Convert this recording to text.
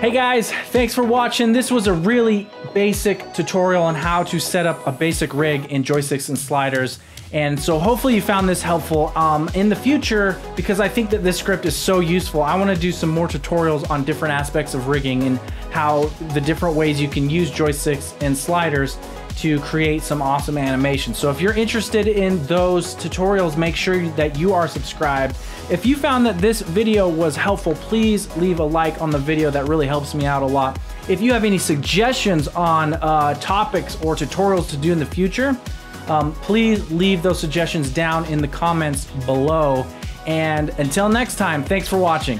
Hey guys, thanks for watching. This was a really basic tutorial on how to set up a basic rig in Joysticks and Sliders. And so hopefully you found this helpful. In the future, because I think that this script is so useful, I want to do some more tutorials on different aspects of rigging and how the different ways you can use joysticks and sliders to create some awesome animation. So if you're interested in those tutorials, make sure that you are subscribed. If you found that this video was helpful, please leave a like on the video. That really helps me out a lot. If you have any suggestions on topics or tutorials to do in the future, please leave those suggestions down in the comments below. And until next time, thanks for watching.